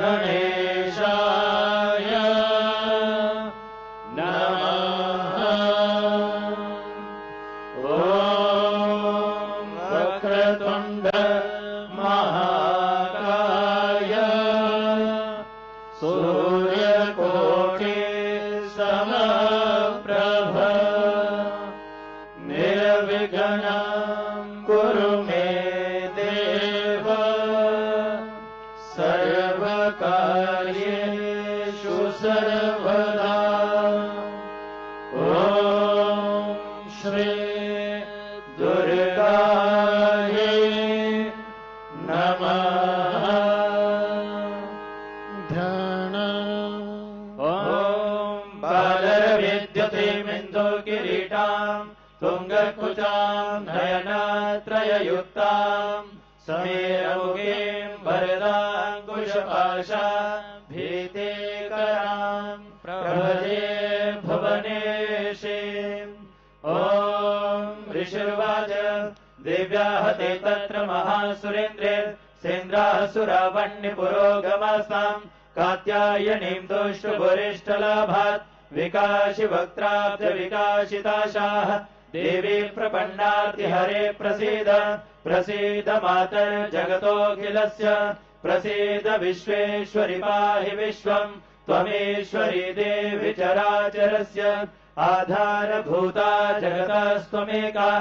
गणेशाय नमः। ॐ वक्रतुण्ड महाकाय सूर्यकोटि समप्रभ निर्विघ्नं कुरु मे देव सर्वकार्येषु सर्वदा। ॐ श्री दुर्गायै नमः। ध्यान। ॐ बालविद्युतिमिन्दु किरीटां तुङ्गकुचां नयनत्रययुक्तां समेरमुखीं वरदाङ्कुशपाशा भीतिकरां प्रभजे भुवनेशीम्। ॐ ऋषिर्वाच दिव्याः ते तत्र महासुरेन्द्रे सेन्द्रासुरावह्निपुरोगमास्तां कात्यायनीं दुष्टभुरिष्ठलाभात् विकाशि वक्त्राब्धविकाशिताशाः देवी प्रपन्नार्तिहरे प्रसीद प्रसीद मातर्जगतोऽखिलस्य प्रसीद विश्वेश्वरि पाहि विश्वम् त्वमेश्वरी देवि चराचरस्य आधारभूता जगतस्त्वमेका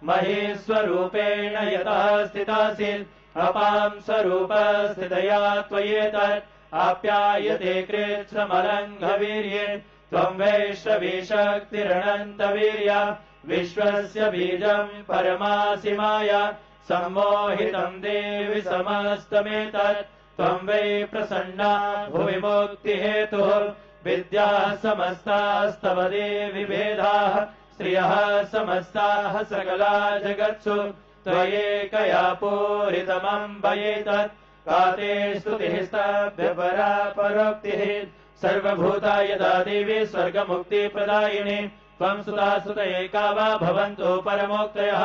महेश्वरूपेण यतः स्थितासि अपां स्वरूपस्थितया त्वयेतत् आप्यायते कृच्छ्रमलङ्घवीर्ये त्वं वैष्णवी शक्तिरनन्तवीर्या विश्वस्य बीजं परमासि माया सम्मोहितं देवि समस्तमेतत् त्वं वै प्रसन्ना भुवि मुक्तिहेतुः विद्याः समस्तास्तव देवि भेदाः श्रियः समस्ताः सकला जगत्सु त्वयैकया पूरितमम्बयेतत् का ते स्तुतिस्तभ्यपरा परोक्तिः सर्वभूता यदा देवी स्वर्गमुक्तिप्रदायिनी त्वं सुता सुत एका वा भवन्तु परमोक्तयः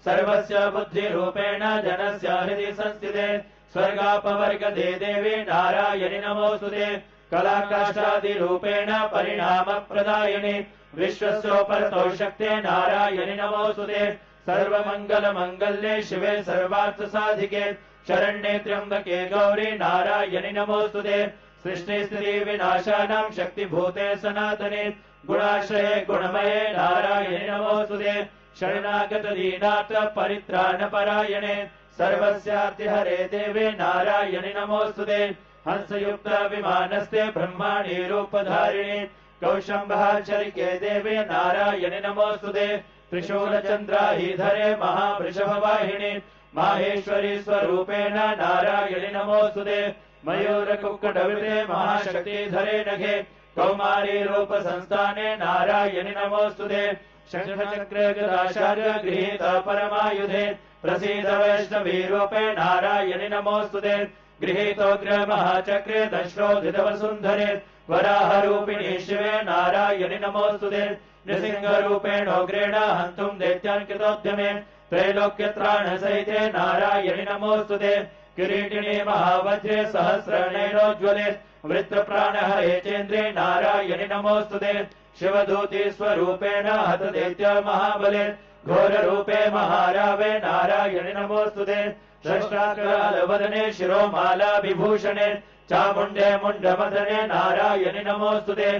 सर्वस्य बुद्धिरूपेण जनस्य हृदि संस्थिते स्वर्गापवर्गदे देवी नारायणि नमोऽस्तुते कलाकाष्ठादिरूपेण परिणामप्रदायिनि विश्वस्योपरतो शक्ते नारायणि नमोऽस्तुते सर्वमङ्गलमङ्गल्ये शिवे सर्वार्थसाधिके शरण्ये त्र्यम्बके गौरी नारायणि नमोऽस्तुते सृष्टिस्थितिविनाशानां शक्तिभूते सनातने गुणाश्रये गुणमये नारायणि नमोऽस्तुते शरणागतदीनाथ परित्राणपरायणे सर्वस्यार्तिहरे देवे नारायणि नमोऽस्तुते हंसयुक्त विमानस्ते ब्रह्माणि रूपधारिणे कौशम्भाचरिके देवे नारायणि नमोऽस्तुते त्रिशूलचन्द्राहिधरे महावृषभवाहिनि माहेश्वरी स्वरूपेण नारायणि नमोऽस्तुते मयूरकुक्कुटविते महाशक्तिधरे नघे कौमारी रूप संस्थाने नारायणि नमोऽस्तुते शङ्खचक्रगदाचार्य गृहीत परमायुधे प्रसीद वैष्णवी रूपे नारायणि नमोऽस्तुते गृहीतोग्र महाचक्रे दशरोधितवसुन्धरे वराहरूपिणी शिवे नारायणि नमोऽस्तुते नृसिंहरूपेणोग्रेण हन्तुं दैत्यान् कृतोद्यमे त्रैलोक्यत्राणसहिते नारायणि नमोऽस्तुते किरीटिनी महावज्रे सहस्रणैरोज्ज्वले वृत्रप्राणहरे चेन्द्रे नारायणि नमोऽस्तुते शिवदूती स्वरूपेण हतदैत्य महाबले घोररूपे महारावे नारायणि नमोऽस्तुते षष्ठाकरालवदने शिरोमाला विभूषणे चामुण्डे मुण्डमदने नारायणि नमोऽस्तुते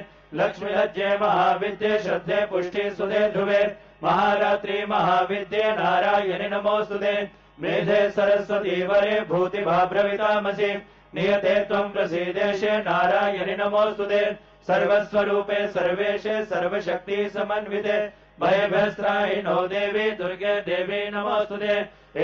लक्ष्मीलज्जे महाविद्ये श्रद्धे पुष्टि सुधे ध्रुवे महारात्रि महाविद्ये नारायणि नमोऽस्तुते मेधे सरस्वती वरे भूतिभाभ्रवितामसि नियते त्वं प्रसीदेशे नारायणि नमोऽस्तुते सर्वस्वरूपे सर्वेशे सर्वशक्ति समन्विते भयभ्यस्त्राहिनो देवी दुर्गे देवी नमोऽस्तुते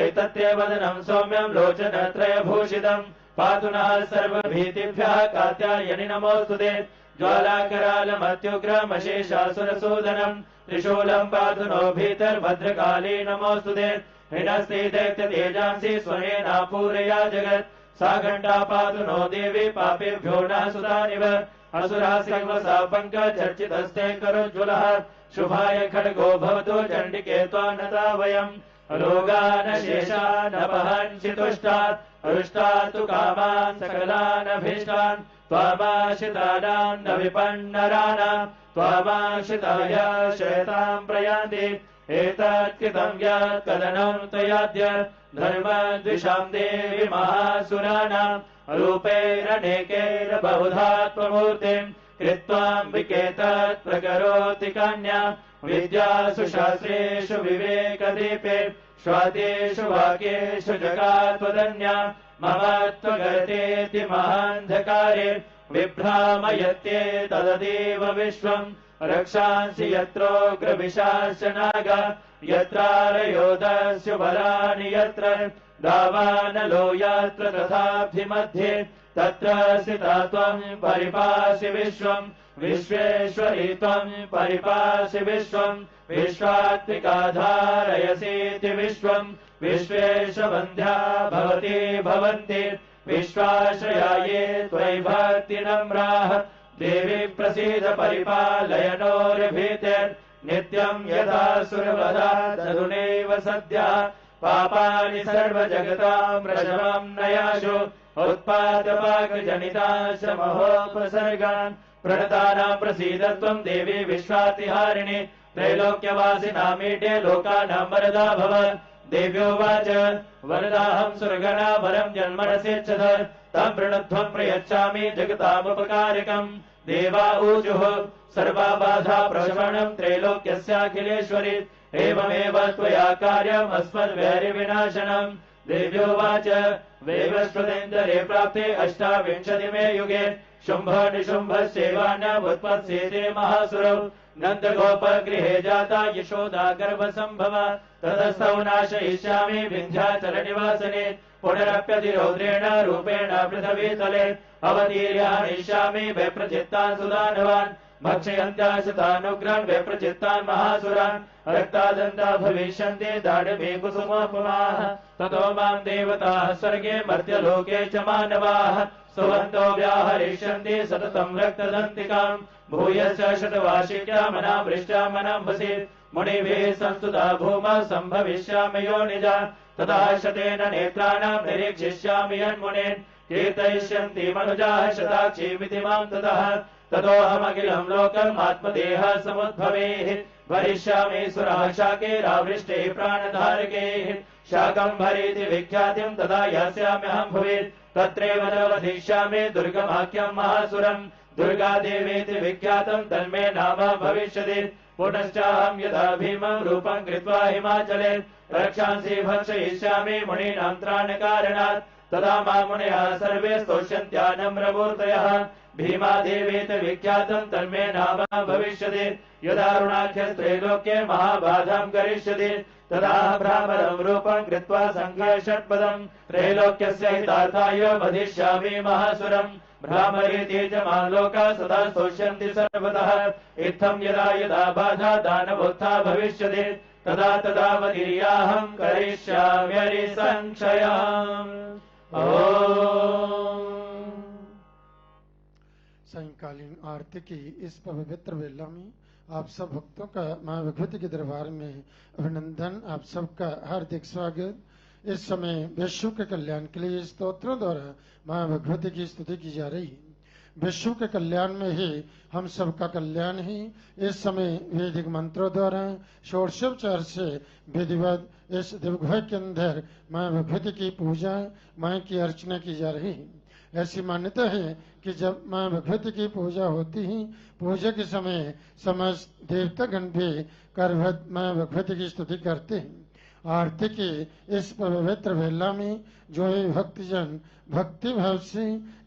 एतत्ते वदनं सौम्यं लोचनत्रयभूषितम् पातु नः सर्वभीतिभ्यः कात्यायनि नमोऽस्तुते ज्वालाकरालमत्युग्रमशेषासुरसूदनम् त्रिशूलम् पातु नो भीतर्भद्रकाली नमोऽस्तुते हिनस्ति दैत्यतेजांसि स्वनेना पूरया जगत् सा घण्टा पातु नो देवी पापेभ्यो नः सुतानिव असुराः सर्वसा पङ्कजर्चितस्ते करोज्ज्वलः शुभाय खड्गो भवतु चण्डिके त्वा नता वयम् रोगानशेषानपहन्सि तुष्टात् अरुष्टात् तु कामान् सकलानभीष्टान् त्वामाश्रितानाम् न विपन्नराणाम् त्वामाश्रिताय श्रेताम् प्रयान्ति एतत् कृतम् यत् कदनम् त्वयाद्य धर्मद्विषाम् देवि महासुराणाम् रूपैरनेकैर्बहुधात्ममूर्तिम् कृत्वाम्बिकेतत् प्रकरोति कन्याम् विद्यासु शास्त्रेषु विवेकदीपे स्वादेषु वाक्येषु जगात्वदन्या मम त्वगतेति महान्धकारे विभ्रामयत्ये तददेव विश्वम् रक्षांसि यत्रोग्रविशास्य नागा यत्रारयोधस्य बलानि यत्र दावानलो यत्र तथाभिमध्ये तत्र स्थिता त्वम् परिपासि विश्वम् विश्वेश्वरी त्वम् परिपासि विश्वम् विश्वात्मिका धारयसीति विश्वम् विश्वेशवन्ध्या भवति भवन्ति विश्वाश्रया ये त्वयि भक्तिनम्राः देवी प्रसीद परिपालयनोर्भीतिर् नित्यम् यदा सुरवधा तदुनैव सद्यः पापानि सर्वजगताम् प्रशमम् नयाशु उत्पादपाकजनिताश्च महोपसर्गान् प्रणतानाम् प्रसीद त्वम् देवी विश्वातिहारिणि त्रैलोक्यवासिनामीड्ये लोकानाम् वरदा भव देव्योवाच वरदाहम् सुरगणा वरम् जन्मनसेच्छद तम् प्रणध्वम् प्रयच्छामि जगतामुपकारकम् देवा ऊजुः सर्वा बाधा प्रशमनम् त्रैलोक्यस्याखिलेश्वरि एवमेव त्वया कार्यम् अस्मद्वैरिविनाशनम् देव्योवाच वैवस्वतेन्दरे प्राप्ते 28मे युगे शुम्भ निशुम्भस्यैवान्यमुत्पत्स्येते महासुरौ नन्दगोपगृहे जाता यशोदा गर्भसम्भवा ततस्तौ नाशयिष्यामि विन्ध्याचलनिवासने पुनरप्यतिरौद्रेण रूपेण पृथिवीतले अवतीर्यानिष्यामि वैप्रचित्तान् सुदानवान् भक्षयन्त्याशतानुग्रान् वैप्रचित्तान् महासुरान् रक्तादन्ता भविष्यन्ति दाढ्मे कुसुमोपमाः ततो माम् देवताः स्वर्गे मर्त्यलोके च मानवाः स्तुवन्तो व्याहरिष्यन्ति सततम् रक्तदन्तिकाम् भूयश्च शतवार्षिक्यामनामृष्ट्यामनाम्भसि मुनिभिः संस्तुता भूमः सम्भविष्यामि योनिजा तथा शतेन नेत्राणाम् निरीक्षिष्यामि यन्मुनीन् कीर्तयिष्यन्ति मनुजाः शताक्षीमिति माम् ततोऽहमखिलम् लोकम् आत्मदेह समुद्भवेः भरिष्यामि सुराः शाकैरावृष्टैः प्राणधारकैः शाकम्भरीति विख्यातिम् तदा यास्याम्यहम् भुवि तत्रैव वधिष्यामि दुर्गमाख्यम् महासुरम् दुर्गादेवीति विख्यातम् तन्मे नाम भविष्यति पुनश्चाहम् यदा भीमम् रूपम् कृत्वा हिमाचले रक्षांसि भक्षयिष्यामि मुनीनाम् त्राणकारणात् तदा माम् मुनयः सर्वे स्तोष्यन्त्यानम्रमूर्तयः भीमादेवीति विख्यातम् तन्मे नाम भविष्यति यदारुणाख्यस्त्रैलोक्ये महाबाधाम् करिष्यति तदा ब्राह्मणम् रूपम् कृत्वा सङ्घर्षत्पदम् त्रैलोक्यस्य हितार्थाय वधिष्यामि महासुरम् भ्रामरीति च मालोका सदा स्तोष्यन्ति सर्वतः इत्थम् यदा यदा बाधा दानवोत्था भविष्यति तदा तदा वदीर्याहम् करिष्याम्यरिसंशयाम्। सायंकालीन आरती की इस पवित्र वेला में आप सब भक्तों का मां भगवती के दरबार में अभिनंदन, आप सबका हार्दिक स्वागत। इस समय विश्व के कल्याण के लिए स्तोत्रों द्वारा मां भगवती की स्तुति की जा रही है। विश्व के कल्याण में ही हम सबका कल्याण ही इस समय वैदिक मंत्रों द्वारा षोडशोपचार से विधिवत इस दिवघर के अंदर मां भगवती की पूजा, मां की अर्चना की जा रही है। ऐसी मान्यता है कि जब मां भगवती की पूजा होती है, पूजा के समय समस्त देवतागण भी करवत मां भगवती की स्तुति करते हैं। आरती की इस पवित्र वेला में जो भक्तजन भक्ति भाव से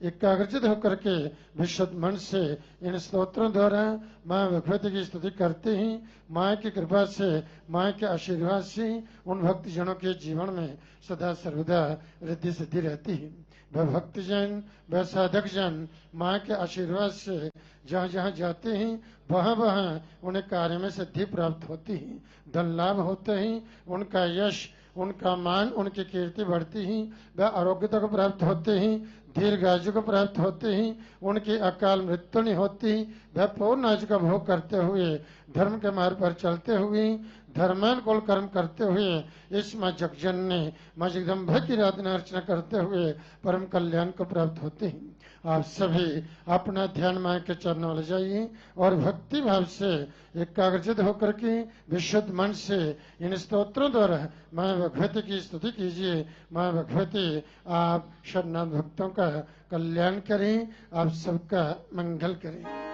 एकाग्रचित होकर के विशुद्ध मन से इन स्तोत्रों द्वारा मां भगवती की स्तुति करते हैं, मां की कृपा से, मां के आशीर्वाद से उन भक्तजनों के जीवन में सदा सर्वदा रिद्धि सिद्धि रहती है। वह भक्तजन, वह साधक जन मां के आशीर्वाद से जहाँ जहाँ जाते हैं वहाँ वहाँ उन्हें कार्य में सिद्धि प्राप्त होती है, धन लाभ होते हैं, उनका यश, उनका मान, उनकी कीर्ति बढ़ती है, वह आरोग्यता को प्राप्त होते हैं, दीर्घायु को प्राप्त होते ही उनकी अकाल मृत्यु नहीं होती। वह पूर्ण आयु का भोग करते हुए धर्म के मार्ग पर चलते हुए धर्मानुकूल कर्म करते हुए इस माँ जगजननी माँ जगदम्बा की आराधना अर्चना करते हुए परम कल्याण को प्राप्त होते हैं। आप सभी अपना ध्यान माँ के चरणों में ले जाइए और भक्ति भाव से एकाग्रचित होकर के विशुद्ध मन से इन स्तोत्रों द्वारा माँ भगवती की स्तुति कीजिए। माँ भगवती आप शरणागत भक्तों का कल्याण करें, आप सबका मंगल करें।